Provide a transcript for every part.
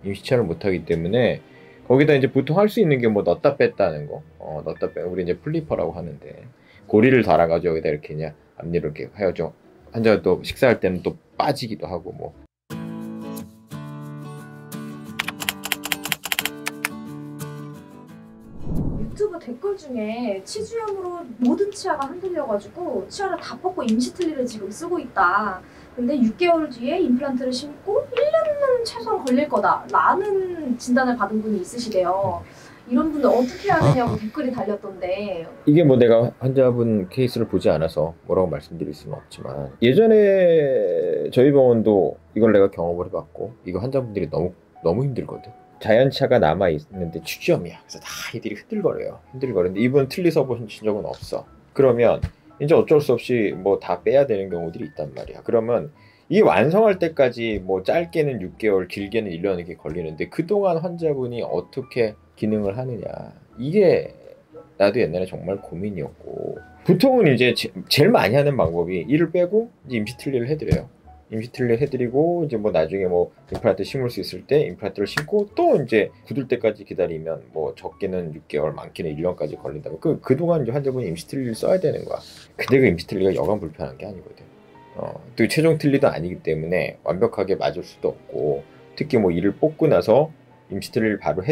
임시치아를 못하기 때문에 거기다 이제 보통 할 수 있는 게 뭐 넣었다 뺐다 하는 거, 넣었다 빼 우리 이제 플리퍼라고 하는데 고리를 달아가지고 여기다 이렇게 그냥 앞니로 이렇게 하여져 환자가 또 식사할 때는 또 빠지기도 하고 뭐. 유튜브 댓글 중에 치주염으로 모든 치아가 흔들려가지고 치아를 다 뽑고 임시틀니를 지금 쓰고 있다. 근데 6개월 뒤에 임플란트를 심고 1년은 최소한 걸릴 거다 라는 진단을 받은 분이 있으시대요. 이런 분들 어떻게 해야 되냐고 댓글이 달렸던데. 이게 뭐 내가 환자분 케이스를 보지 않아서 뭐라고 말씀드릴 수는 없지만 예전에 저희 병원도 이걸 내가 경험을 해봤고 이거 환자분들이 너무 힘들거든. 자연치아가 남아있는데 추지염이야. 그래서 다 이들이 흔들거리는데 이분 틀니 써보신 적은 없어. 그러면 이제 어쩔 수 없이 뭐 다 빼야 되는 경우들이 있단 말이야. 그러면 이 완성할 때까지 뭐 짧게는 6개월 길게는 1년 이렇게 걸리는데 그동안 환자분이 어떻게 기능을 하느냐, 이게 나도 옛날에 정말 고민이었고, 보통은 이제 제일 많이 하는 방법이 이를 빼고 이제 임시틀니를 해드려요. 임시틀니를 해드리고 이제 뭐 나중에 뭐 임플란트 심을 수 있을 때 임플란트를 심고 또 이제 굳을 때까지 기다리면 뭐 적게는 6개월 많게는 1년까지 걸린다면 그동안 이제 환자분이 임시틀니를 써야 되는 거야. 근데 그 임시틀니가 여간 불편한 게 아니거든. 또 최종 틀니도 아니기 때문에 완벽하게 맞을 수도 없고, 특히 뭐 이를 뽑고 나서 임시틀니를 바로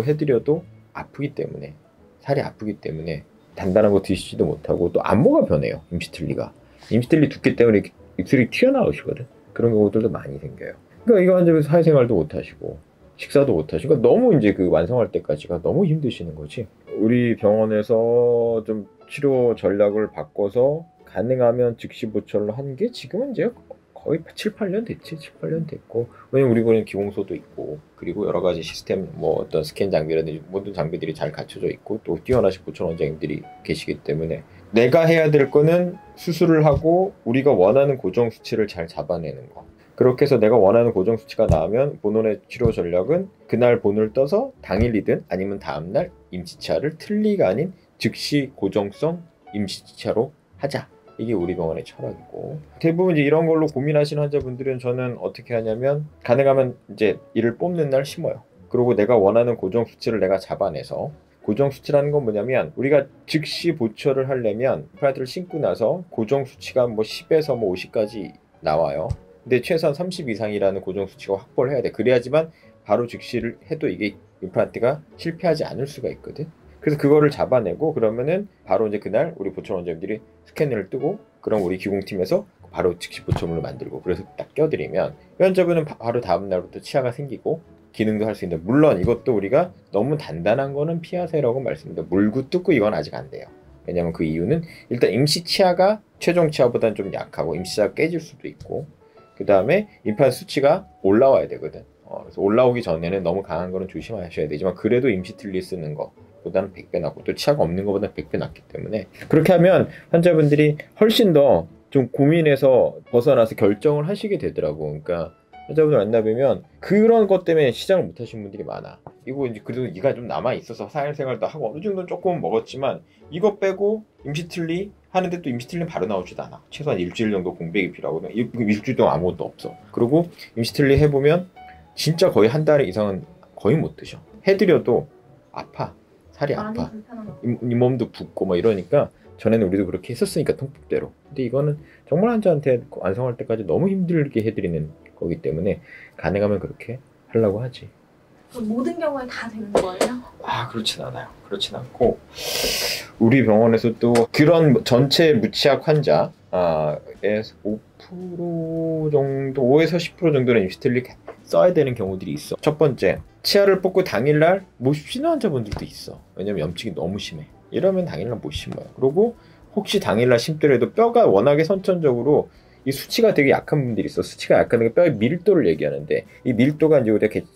해드려도 아프기 때문에, 살이 아프기 때문에 단단한 거 드시지도 못하고 또 안모가 변해요. 임시틀니 두께 때문에 입술이 튀어나오시거든. 그런 경우들도 많이 생겨요. 그러니까 이거 환자분 사회생활도 못하시고 식사도 못하시고, 그러니까 너무 이제 그 완성할 때까지가 너무 힘드시는 거지. 우리 병원에서 좀 치료 전략을 바꿔서 가능하면 즉시 보철로 한 게 지금은 이제 거의 7, 8년 됐지. 7, 8년 됐고, 왜냐면 우리 병원은 기공소도 있고 그리고 여러 가지 시스템, 뭐 어떤 스캔 장비라든지 모든 장비들이 잘 갖춰져 있고 또 뛰어나신 보철 원장님들이 계시기 때문에 내가 해야 될 거는 수술을 하고 우리가 원하는 고정 수치를 잘 잡아내는 거. 그렇게 해서 내가 원하는 고정 수치가 나오면 본원의 치료 전략은 그날 본을 떠서 당일이든 아니면 다음날 임시치아를 틀니가 아닌 즉시 고정성 임시치아로 하자. 이게 우리 병원의 철학이고, 대부분 이제 이런 걸로 고민하시는 환자분들은 저는 어떻게 하냐면 가능하면 이제 이를 뽑는 날 심어요. 그리고 내가 원하는 고정 수치를 내가 잡아내서, 고정 수치라는 건 뭐냐면 우리가 즉시 보철을 하려면 임플란트를 심고 나서 고정 수치가 뭐 10에서 뭐 50까지 나와요. 근데 최소한 30 이상이라는 고정 수치가 확보를 해야 돼. 그래야지만 바로 즉시를 해도 이게 임플란트가 실패하지 않을 수가 있거든. 그래서 그거를 잡아내고 그러면은 바로 이제 그날 우리 보철 원장님들이 스캐너를 뜨고, 그럼 우리 기공팀에서 바로 즉시 보철물을 만들고 그래서 딱 껴드리면 환자분은 바로 다음 날부터 치아가 생기고 기능도 할 수 있는데, 물론 이것도 우리가 너무 단단한 거는 피하세요라고 말씀드립니다. 물고 뜯고 이건 아직 안 돼요. 왜냐면 그 이유는 일단 임시 치아가 최종 치아보다는 좀 약하고 임시치아가 깨질 수도 있고, 그 다음에 임플란트 수치가 올라와야 되거든. 그래서 올라오기 전에는 너무 강한 거는 조심하셔야 되지만 그래도 임시틀니 쓰는 거 보다는 100배 낫고 또 치아가 없는 것보다 100배 낫기 때문에, 그렇게 하면 환자분들이 훨씬 더 좀 고민해서 벗어나서 결정을 하시게 되더라고. 그러니까 환자분들 만나뵈면 그런 것 때문에 시작을 못 하신 분들이 많아. 이거 이제 그래도 이가 좀 남아 있어서 사회생활도 하고 어느 정도 조금 먹었지만 이거 빼고 임시틀니 하는데 또 임시틀니 바로 나오지도 않아. 최소한 일주일 정도 공백이 필요하거든. 일주일 동안 아무것도 없어. 그리고 임시틀니 해보면 진짜 거의 한 달 이상은 거의 못 드셔. 해드려도 아파. 살이 아파. 잇몸도 붓고 뭐 이러니까, 전에는 우리도 그렇게 했었으니까 통풍대로. 근데 이거는 정말 환자한테 완성할 때까지 너무 힘들게 해드리는 거기 때문에 가능하면 그렇게 하려고 하지. 모든 경우에 다 되는 거예요? 그렇진 않아요. 그렇진 않고 우리 병원에서 또 그런 전체 무치약 환자의 5% 정도, 5에서 10% 정도는 임시틀니 써야 되는 경우들이 있어. 첫 번째, 치아를 뽑고 당일날 못 쉬는 환자분들도 있어. 왜냐면 염증이 너무 심해. 이러면 당일날 못 심어요. 그리고 혹시 당일날 심더라도 뼈가 워낙에 선천적으로 이 수치가 되게 약한 분들이 있어. 수치가 약한 게 뼈의 밀도를 얘기하는데, 이 밀도가 이제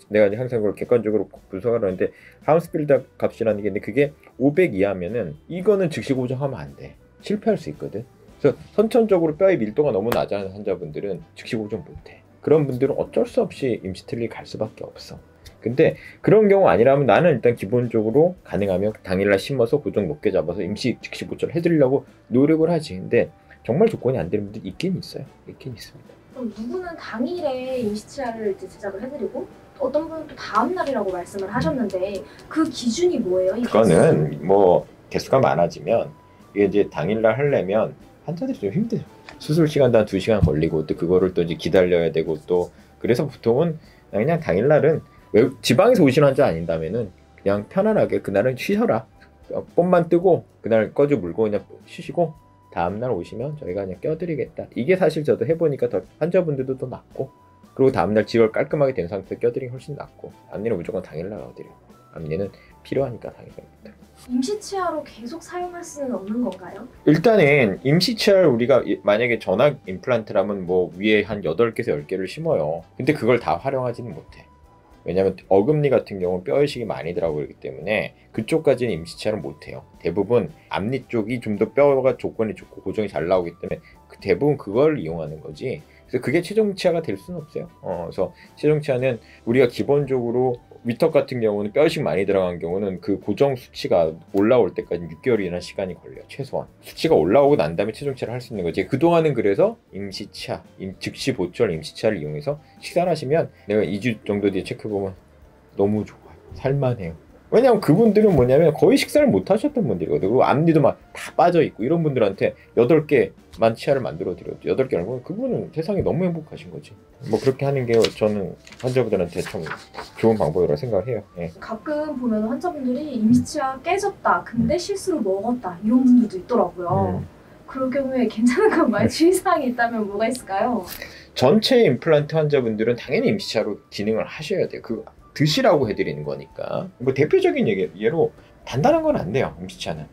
내가 이제 항상 그걸 객관적으로 분석을 하는데 하운스필드 값이라는 게 있는데 그게 500 이하면은 이거는 즉시 고정하면 안 돼. 실패할 수 있거든. 그래서 선천적으로 뼈의 밀도가 너무 낮은 환자분들은 즉시 고정 못 해. 그런 분들은 어쩔 수 없이 임시틀니 갈 수밖에 없어. 근데 그런 경우 아니라면 나는 일단 기본적으로 가능하면 당일날 심어서 고정 높게 잡아서 임시 즉시 보철 해드리려고 노력을 하지. 근데 정말 조건이 안 되는 분들이 있긴 있어요. 있긴 있습니다. 그럼 누구는 당일에 임시치아를 이제 제작을 해드리고 어떤 분은 또 다음 날이라고 말씀을 하셨는데 그 기준이 뭐예요? 그거는 뭐 개수가 많아지면 이게 이제 당일날 하려면 환자들이 좀 힘들어요. 수술 시간도 한 2시간 걸리고 또 그거를 또 이제 기다려야 되고 또 그래서 보통은 그냥 당일날은 지방에서 오시는 환자 아닌다면은 그냥 편안하게 그날은 쉬셔라. 꼼만 뜨고 그날 꺼주 물고 그냥 쉬시고 다음날 오시면 저희가 그냥 껴드리겠다. 이게 사실 저도 해보니까 더 환자분들도 더 낫고 그리고 다음날 지혈 깔끔하게 된 상태에서 껴드리기 훨씬 낫고 앞니는 무조건 당일날 넣어드려요. 앞니는 필요하니까 당일날입니다. 임시치아로 계속 사용할 수는 없는 건가요? 일단은 임시치아를 우리가 만약에 전악 임플란트라면 뭐 위에 한 8개에서 10개를 심어요. 근데 그걸 다 활용하지는 못해. 왜냐면 어금니 같은 경우는 뼈 이식이 많이 들어가고 그렇기 때문에 그쪽까지는 임시치아를 못해요. 대부분 앞니 쪽이 좀 더 뼈가 조건이 좋고 고정이 잘 나오기 때문에 대부분 그걸 이용하는 거지. 그래서 그게 최종치아가 될 수는 없어요. 그래서 최종치아는 우리가 기본적으로 위턱 같은 경우는 뼈 이식 많이 들어간 경우는 그 고정 수치가 올라올 때까지 6개월이나 시간이 걸려요. 최소한. 수치가 올라오고 난 다음에 최종치아를 할 수 있는 거지. 그동안은 그래서 임시치아, 즉시 보철 임시치아를 이용해서 식사를 하시면 내가 2주 정도 뒤에 체크해보면 너무 좋아요. 살만해요. 왜냐면 그분들은 뭐냐면 거의 식사를 못 하셨던 분들이거든요. 그리고 앞니도 막 다 빠져있고 이런 분들한테 8개만 치아를 만들어드려도 8개라고 그분은 세상에 너무 행복하신 거지. 뭐 그렇게 하는 게 저는 환자분들한테 참 좋은 방법이라고 생각을 해요. 예. 가끔 보면 환자분들이 임시치아 깨졌다 근데 실수로 먹었다 이런 분들도 있더라고요. 그럴 경우에 괜찮은 건가요? 주의사항이 있다면 뭐가 있을까요? 전체 임플란트 환자분들은 당연히 임시치아로 기능을 하셔야 돼요. 그 드시라고 해드리는 거니까. 뭐 대표적인 예로 단단한 건 안 돼요. 임시치아는.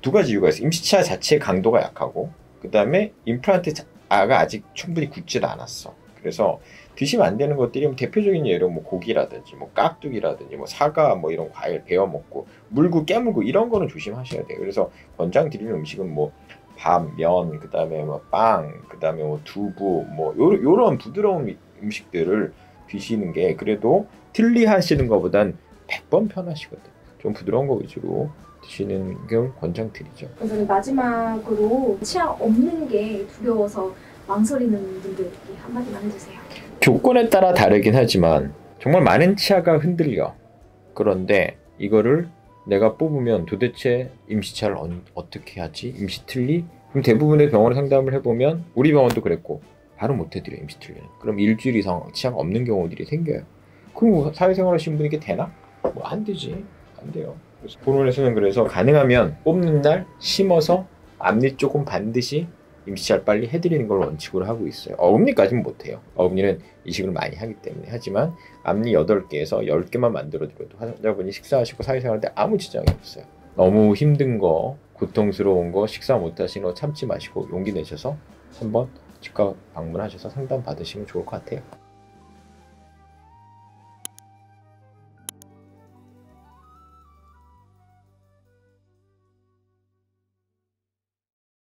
두 가지 이유가 있어요. 임시치아 자체의 강도가 약하고 그 다음에 임플란트가 아직 충분히 굳지도 않았어. 그래서 드시면 안 되는 것들이 대표적인 예로 뭐 고기라든지 뭐 깍두기라든지 뭐 사과 뭐 이런 과일 베어 먹고 물고 깨물고 이런 거는 조심하셔야 돼요. 그래서 권장 드리는 음식은 뭐 밥, 면, 그 다음에 뭐 빵, 그 다음에 뭐 두부 뭐 요런 부드러운 음식들을 드시는 게 그래도 틀리 하시는 것보단 100번 편하시거든. 좀 부드러운 거 위주로 드시는 걸 권장드리죠. 그래서 마지막으로 치아 없는 게 두려워서 망설이는 분들께 한마디만 해주세요. 조건에 따라 다르긴 하지만 정말 많은 치아가 흔들려. 그런데 이거를 내가 뽑으면 도대체 임시치아를 어떻게 하지? 임시 틀리? 그럼 대부분의 병원에 상담을 해보면 우리 병원도 그랬고 바로 못 해드려요. 임시 틀리는. 그럼 일주일 이상 치아가 없는 경우들이 생겨요. 그럼 사회생활 하시는 분이 이게 되나? 뭐 안 되지. 안 돼요. 그래서 본원에서는 그래서 가능하면 뽑는 날 심어서 앞니 조금 반드시 임시치아를 빨리 해드리는 걸 원칙으로 하고 있어요. 어금니까지는 못해요. 어금니는 이식을 많이 하기 때문에. 하지만 앞니 8개에서 10개만 만들어드려도 환자분이 식사하시고 사회생활 때 아무 지장이 없어요. 너무 힘든 거, 고통스러운 거, 식사 못하시는 거 참지 마시고 용기 내셔서 한번 치과 방문하셔서 상담 받으시면 좋을 것 같아요.